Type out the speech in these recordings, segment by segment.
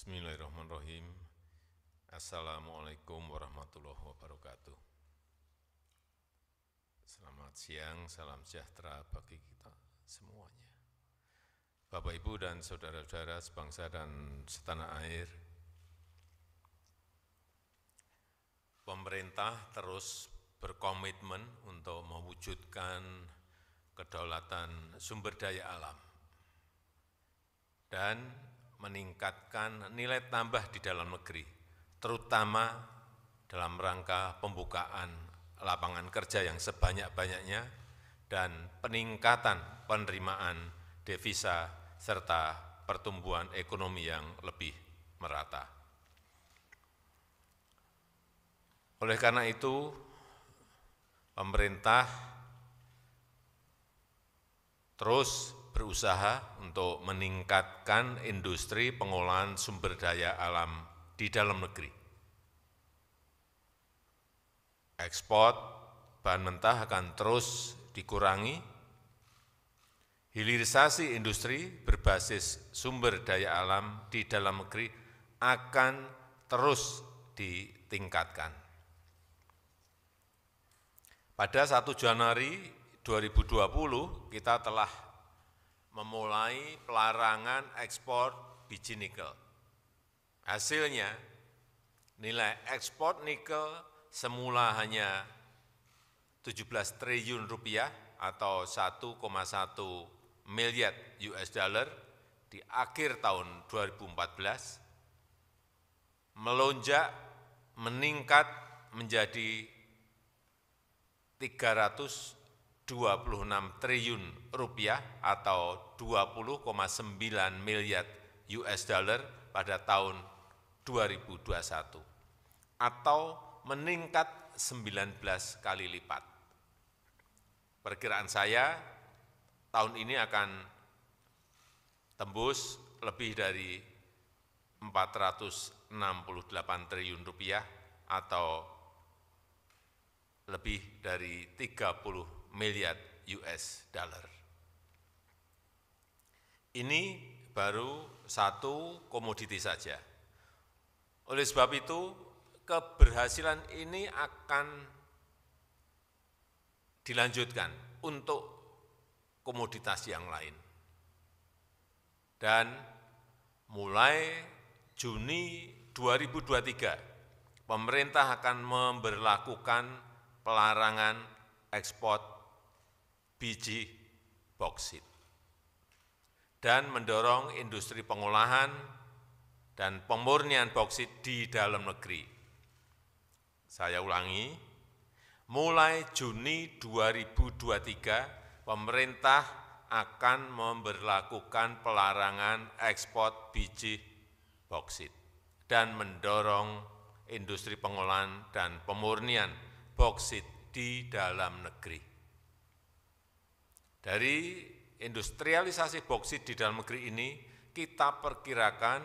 Bismillahirrahmanirrahim. Assalamualaikum warahmatullahi wabarakatuh. Selamat siang, salam sejahtera bagi kita semuanya. Bapak, Ibu, dan saudara-saudara sebangsa dan setanah air, pemerintah terus berkomitmen untuk mewujudkan kedaulatan sumber daya alam dan meningkatkan nilai tambah di dalam negeri, terutama dalam rangka pembukaan lapangan kerja yang sebanyak-banyaknya dan peningkatan penerimaan devisa serta pertumbuhan ekonomi yang lebih merata. Oleh karena itu, pemerintah terus berusaha untuk meningkatkan industri pengolahan sumber daya alam di dalam negeri. Ekspor bahan mentah akan terus dikurangi, hilirisasi industri berbasis sumber daya alam di dalam negeri akan terus ditingkatkan. Pada 1 Januari 2020 kita telah memulai pelarangan ekspor biji nikel. Hasilnya, nilai ekspor nikel semula hanya 17 triliun rupiah atau 1,1 miliar US dollar di akhir tahun 2014, melonjak meningkat menjadi 326 triliun rupiah atau 20,9 miliar US dollar pada tahun 2021 atau meningkat 19 kali lipat. Perkiraan saya tahun ini akan tembus lebih dari 468 triliun rupiah atau lebih dari 30 miliar US dollar. Ini baru satu komoditi saja. Oleh sebab itu, keberhasilan ini akan dilanjutkan untuk komoditas yang lain. Dan mulai Juni 2023, pemerintah akan memberlakukan pelarangan ekspor biji boksit dan mendorong industri pengolahan dan pemurnian boksit di dalam negeri. Saya ulangi, mulai Juni 2023, pemerintah akan memberlakukan pelarangan ekspor biji boksit dan mendorong industri pengolahan dan pemurnian boksit di dalam negeri. Dari industrialisasi boksit di dalam negeri ini, kita perkirakan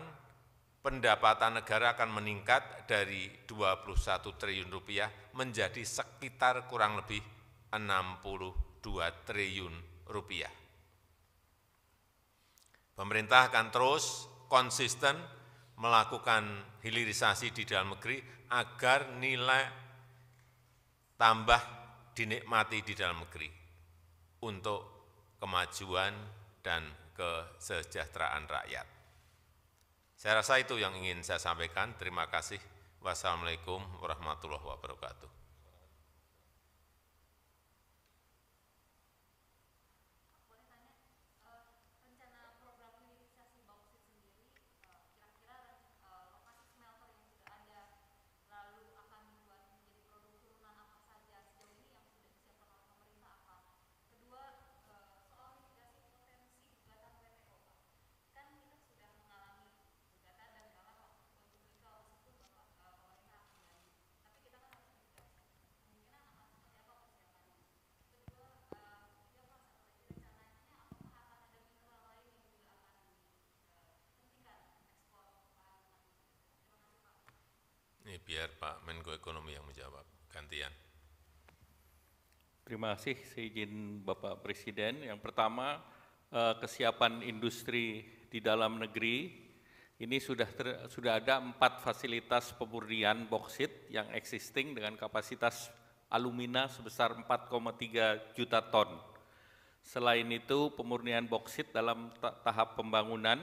pendapatan negara akan meningkat dari 21 triliun rupiah menjadi sekitar kurang lebih 62 triliun rupiah. Pemerintah akan terus konsisten melakukan hilirisasi di dalam negeri agar nilai tambah dinikmati di dalam negeri untuk kemajuan dan kesejahteraan rakyat. Saya rasa itu yang ingin saya sampaikan. Terima kasih. Wassalamualaikum warahmatullahi wabarakatuh. Ini biar Pak Menko Ekonomi yang menjawab, gantian. Terima kasih, seizin Bapak Presiden. Yang pertama, kesiapan industri di dalam negeri Ini sudah ada 4 fasilitas pemurnian boksit yang existing dengan kapasitas alumina sebesar 4,3 juta ton. Selain itu, pemurnian boksit dalam tahap pembangunan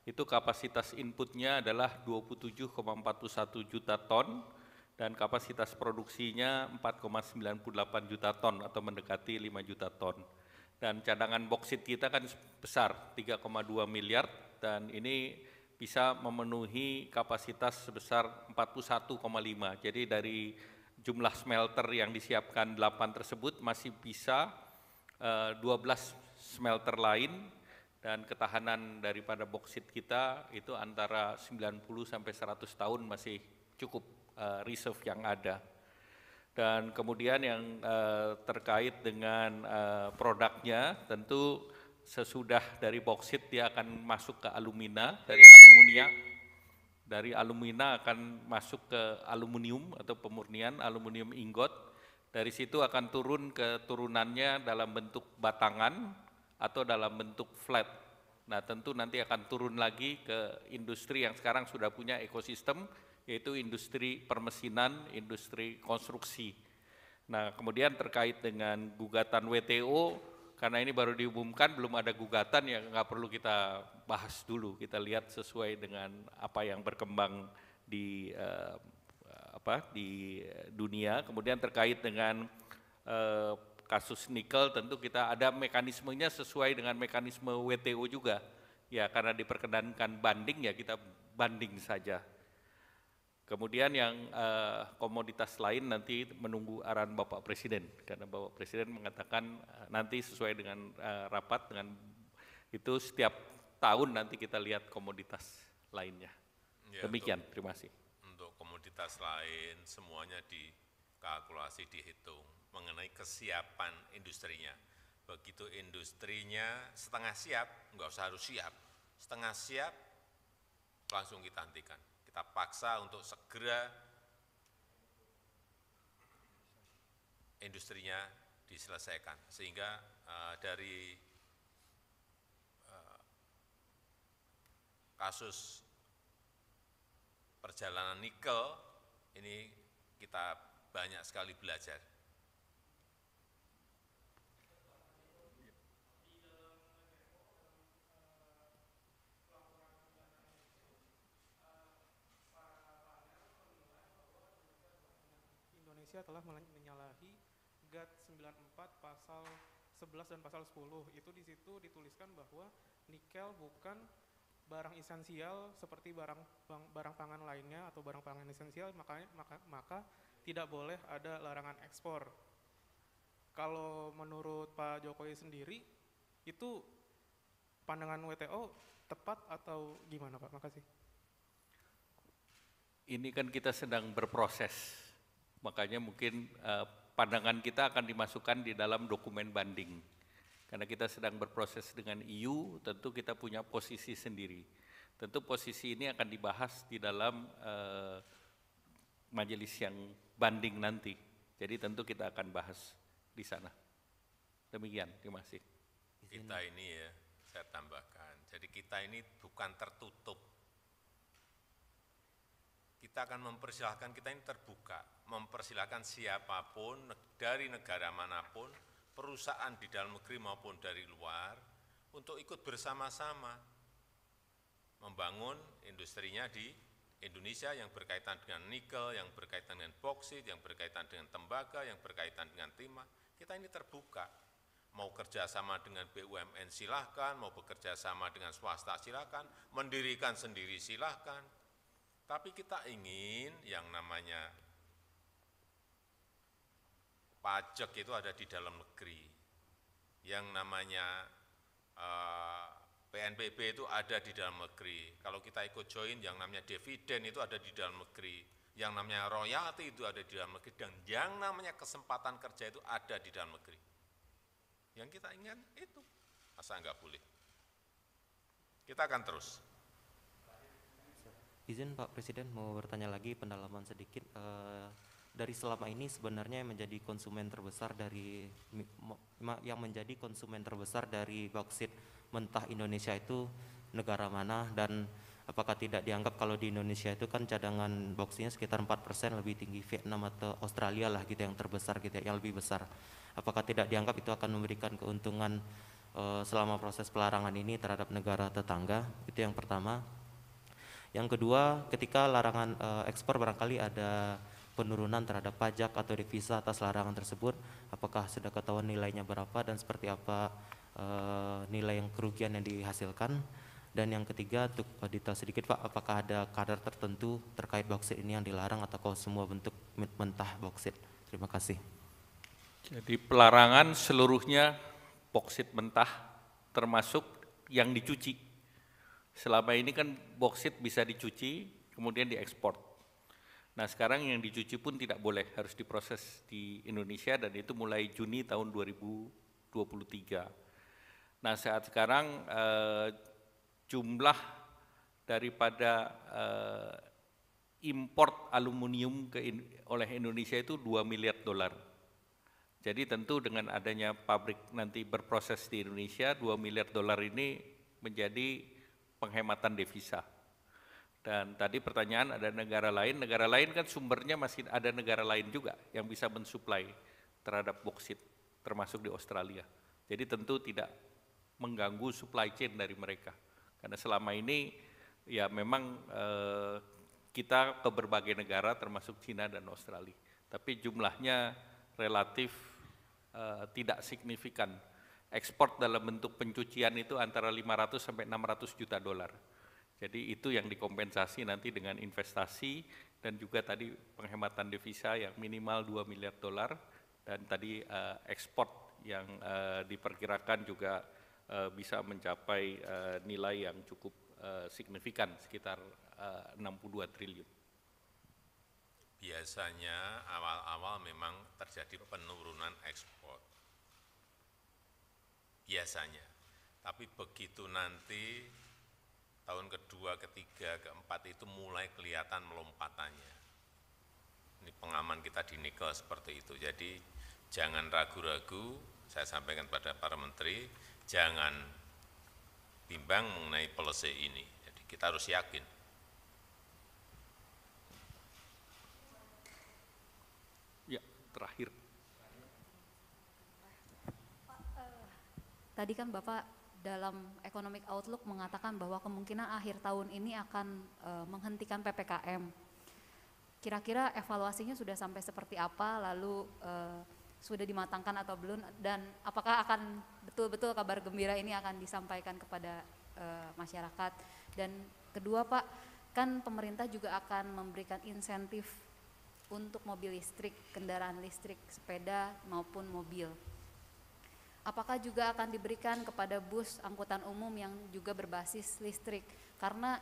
itu kapasitas inputnya adalah 27,41 juta ton dan kapasitas produksinya 4,98 juta ton atau mendekati 5 juta ton. Dan cadangan boksit kita kan besar 3,2 miliar dan ini bisa memenuhi kapasitas sebesar 41,5. Jadi dari jumlah smelter yang disiapkan 8 tersebut masih bisa 12 smelter lain dan ketahanan daripada boksit kita itu antara 90 sampai 100 tahun masih cukup reserve yang ada. Dan kemudian yang terkait dengan produknya, tentu sesudah dari boksit dia akan masuk ke alumina, dari alumina akan masuk ke aluminium atau pemurnian aluminium ingot. Dari situ akan turun ke turunannya dalam bentuk batangan atau dalam bentuk flat. Nah, tentu nanti akan turun lagi ke industri yang sekarang sudah punya ekosistem, yaitu industri permesinan, industri konstruksi. Nah, kemudian terkait dengan gugatan WTO, karena ini baru diumumkan, belum ada gugatan, ya nggak perlu kita bahas dulu. Kita lihat sesuai dengan apa yang berkembang di di dunia. Kemudian terkait dengan kasus nikel, tentu kita ada mekanismenya sesuai dengan mekanisme WTO juga. Ya, karena diperkenankan banding, ya kita banding saja. Kemudian yang komoditas lain nanti menunggu arahan Bapak Presiden, karena Bapak Presiden mengatakan nanti sesuai dengan rapat dengan itu setiap tahun nanti kita lihat komoditas lainnya. Ya, demikian, terima kasih. Untuk komoditas lain semuanya dikalkulasi, dihitung mengenai kesiapan industrinya. Begitu industrinya setengah siap, nggak usah harus siap, setengah siap langsung kita hentikan. Kita paksa untuk segera industrinya diselesaikan, sehingga dari kasus perjalanan nikel ini kita banyak sekali belajar. Indonesia telah menyalahi GAT 94 pasal 11 dan pasal 10. Itu di situ dituliskan bahwa nikel bukan barang esensial seperti barang pangan lainnya atau barang pangan esensial, maka tidak boleh ada larangan ekspor. Kalau menurut Pak Jokowi sendiri, itu pandangan WTO tepat atau gimana, Pak? Makasih. Ini kan kita sedang berproses. Makanya mungkin pandangan kita akan dimasukkan di dalam dokumen banding. Karena kita sedang berproses dengan EU, tentu kita punya posisi sendiri. Tentu posisi ini akan dibahas di dalam majelis yang banding nanti. Jadi tentu kita akan bahas di sana. Demikian, terima kasih. Kita ini ya, saya tambahkan, jadi kita ini bukan tertutup. Kita akan mempersilahkan, kita ini terbuka, mempersilahkan siapapun dari negara manapun, perusahaan di dalam negeri maupun dari luar, untuk ikut bersama-sama membangun industrinya di Indonesia yang berkaitan dengan nikel, yang berkaitan dengan boksit, yang berkaitan dengan tembaga, yang berkaitan dengan timah. Kita ini terbuka, mau kerjasama dengan BUMN silahkan, mau bekerja sama dengan swasta silahkan, mendirikan sendiri silahkan. Tapi kita ingin yang namanya pajak itu ada di dalam negeri, yang namanya PNBP itu ada di dalam negeri. Kalau kita ikut join, yang namanya dividen itu ada di dalam negeri, yang namanya royalti itu ada di dalam negeri, dan yang namanya kesempatan kerja itu ada di dalam negeri. Yang kita ingat itu, masa enggak boleh. Kita akan terus. Izin Pak Presiden mau bertanya lagi, pendalaman sedikit. Dari selama ini sebenarnya yang menjadi konsumen terbesar dari boksit mentah Indonesia itu negara mana, dan apakah tidak dianggap kalau di Indonesia itu kan cadangan bauxitnya sekitar 4% lebih tinggi Vietnam atau Australia lah gitu yang terbesar gitu ya, yang lebih besar. Apakah tidak dianggap itu akan memberikan keuntungan selama proses pelarangan ini terhadap negara tetangga? Itu yang pertama. Yang kedua, ketika larangan ekspor barangkali ada penurunan terhadap pajak atau devisa atas larangan tersebut, apakah sudah ketahuan nilainya berapa dan seperti apa nilai yang kerugian yang dihasilkan? Dan yang ketiga, untuk detail sedikit Pak, apakah ada kadar tertentu terkait bauksit ini yang dilarang atau semua bentuk mentah bauksit? Terima kasih. Jadi pelarangan seluruhnya bauksit mentah termasuk yang dicuci. Selama ini kan bauksit bisa dicuci kemudian diekspor. Nah sekarang yang dicuci pun tidak boleh, harus diproses di Indonesia dan itu mulai Juni tahun 2023. Nah saat sekarang jumlah daripada import aluminium oleh Indonesia itu 2 miliar dolar. Jadi tentu dengan adanya pabrik nanti berproses di Indonesia, 2 miliar dolar ini menjadi penghematan devisa. Dan tadi pertanyaan ada negara lain kan sumbernya masih ada negara lain juga yang bisa mensuplai terhadap bauksit, termasuk di Australia. Jadi tentu tidak mengganggu supply chain dari mereka. Karena selama ini ya memang kita ke berbagai negara termasuk Cina dan Australia. Tapi jumlahnya relatif tidak signifikan. Ekspor dalam bentuk pencucian itu antara 500 sampai 600 juta dolar. Jadi itu yang dikompensasi nanti dengan investasi dan juga tadi penghematan devisa yang minimal 2 miliar dolar dan tadi ekspor yang diperkirakan juga bisa mencapai nilai yang cukup signifikan sekitar 62 triliun. Biasanya awal-awal memang terjadi penurunan ekspor. Biasanya. Tapi begitu nanti tahun kedua, ketiga, keempat itu mulai kelihatan melompatannya. Ini pengaman kita di nikel seperti itu. Jadi jangan ragu-ragu, saya sampaikan pada para menteri, jangan bimbang mengenai policy ini. Jadi kita harus yakin. Ya, terakhir. Tadi kan Bapak dalam Economic Outlook mengatakan bahwa kemungkinan akhir tahun ini akan menghentikan PPKM. Kira-kira evaluasinya sudah sampai seperti apa, lalu sudah dimatangkan atau belum, dan apakah akan betul-betul kabar gembira ini akan disampaikan kepada masyarakat? Dan kedua Pak, kan pemerintah juga akan memberikan insentif untuk mobil listrik, kendaraan listrik, sepeda maupun mobil. Apakah juga akan diberikan kepada bus angkutan umum yang juga berbasis listrik? Karena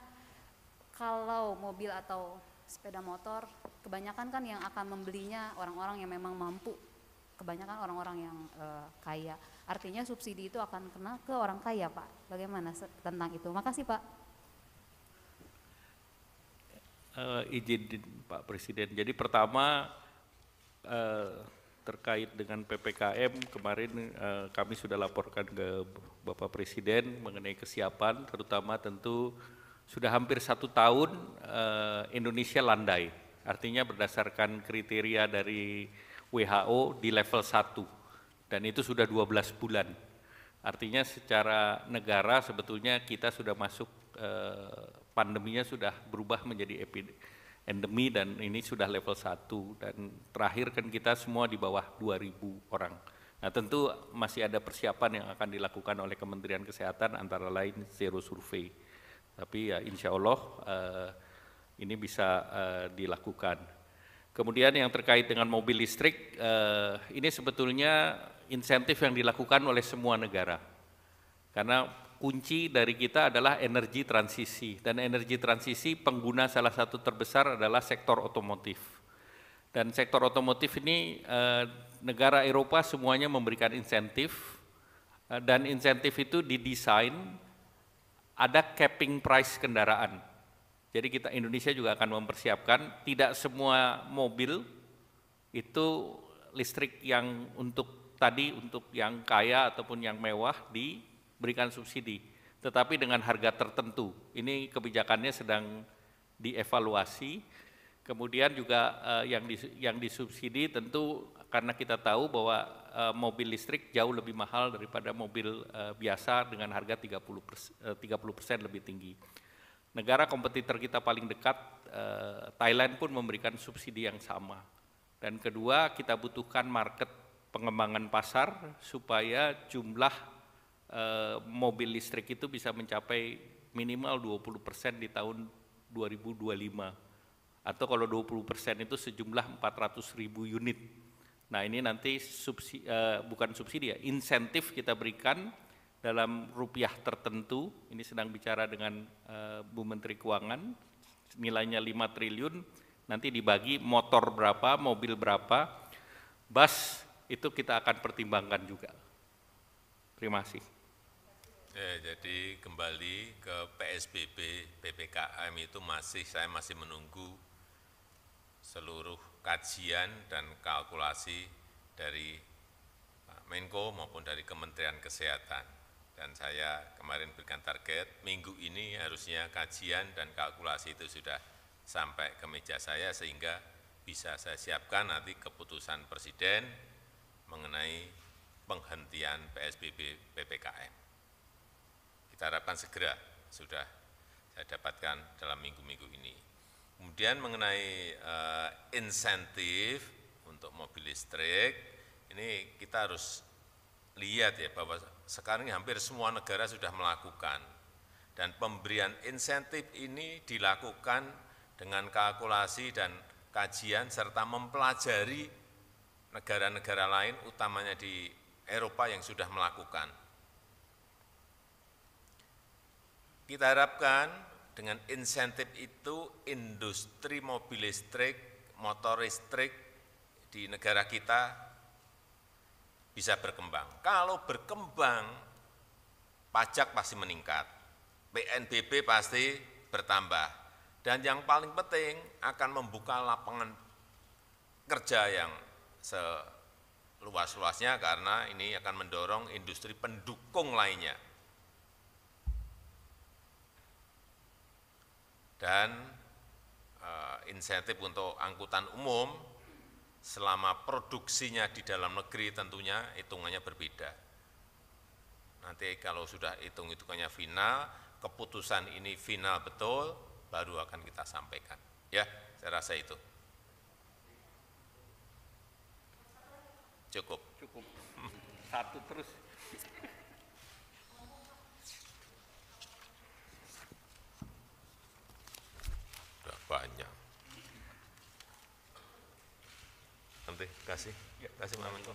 kalau mobil atau sepeda motor, kebanyakan kan yang akan membelinya orang-orang yang memang mampu, kebanyakan orang-orang yang kaya. Artinya subsidi itu akan kena ke orang kaya, Pak. Bagaimana tentang itu? Makasih, Pak. Izin Pak Presiden. Jadi pertama terkait dengan PPKM kemarin kami sudah laporkan ke Bapak Presiden mengenai kesiapan, terutama tentu sudah hampir 1 tahun Indonesia landai, artinya berdasarkan kriteria dari WHO di level 1 dan itu sudah 12 bulan. Artinya secara negara sebetulnya kita sudah masuk pandeminya sudah berubah menjadi endemi dan ini sudah level 1 dan terakhir kan kita semua di bawah 2.000 orang. Nah tentu masih ada persiapan yang akan dilakukan oleh Kementerian Kesehatan antara lain zero survei. Tapi ya insya Allah ini bisa dilakukan. Kemudian yang terkait dengan mobil listrik, ini sebetulnya insentif yang dilakukan oleh semua negara. Karena kunci dari kita adalah energi transisi, dan energi transisi pengguna salah satu terbesar adalah sektor otomotif. Dan sektor otomotif ini negara Eropa semuanya memberikan insentif, dan insentif itu didesain ada capping price kendaraan. Jadi kita Indonesia juga akan mempersiapkan tidak semua mobil itu listrik yang untuk tadi untuk yang kaya ataupun yang mewah diberikan subsidi. tetapi dengan harga tertentu. Ini kebijakannya sedang dievaluasi. Kemudian juga yang disubsidi tentu karena kita tahu bahwa mobil listrik jauh lebih mahal daripada mobil biasa dengan harga 30% lebih tinggi. Negara kompetitor kita paling dekat, Thailand pun memberikan subsidi yang sama. Dan kedua, kita butuhkan market pengembangan pasar supaya jumlah mobil listrik itu bisa mencapai minimal 20% di tahun 2025. Atau kalau 20% itu sejumlah 400.000 unit. Nah ini nanti bukan subsidi ya, insentif kita berikan dalam rupiah tertentu, ini sedang bicara dengan Bu Menteri Keuangan, nilainya 5 triliun, nanti dibagi motor berapa, mobil berapa, bus itu kita akan pertimbangkan juga. Terima kasih. Jadi kembali ke PSBB, PPKM itu saya masih menunggu seluruh kajian dan kalkulasi dari Pak Menko maupun dari Kementerian Kesehatan. Dan saya kemarin berikan target, minggu ini harusnya kajian dan kalkulasi itu sudah sampai ke meja saya sehingga bisa saya siapkan nanti keputusan Presiden mengenai penghentian PSBB PPKM. Kita harapkan segera sudah saya dapatkan dalam minggu-minggu ini. Kemudian mengenai insentif untuk mobil listrik, ini kita harus lihat ya bahwa sekarang ini hampir semua negara sudah melakukan. Dan pemberian insentif ini dilakukan dengan kalkulasi dan kajian serta mempelajari negara-negara lain, utamanya di Eropa yang sudah melakukan. Kita harapkan dengan insentif itu industri mobil listrik, motor listrik di negara kita bisa berkembang. Kalau berkembang, pajak pasti meningkat, PNBP pasti bertambah, dan yang paling penting akan membuka lapangan kerja yang seluas-luasnya karena ini akan mendorong industri pendukung lainnya. Dan insentif untuk angkutan umum selama produksinya di dalam negeri tentunya hitungannya berbeda. Nanti kalau sudah hitung-hitungannya final, keputusan ini final betul, baru akan kita sampaikan. Ya, saya rasa itu. Cukup. Cukup. Satu terus. Banyak. Nanti kasih Pak Menko.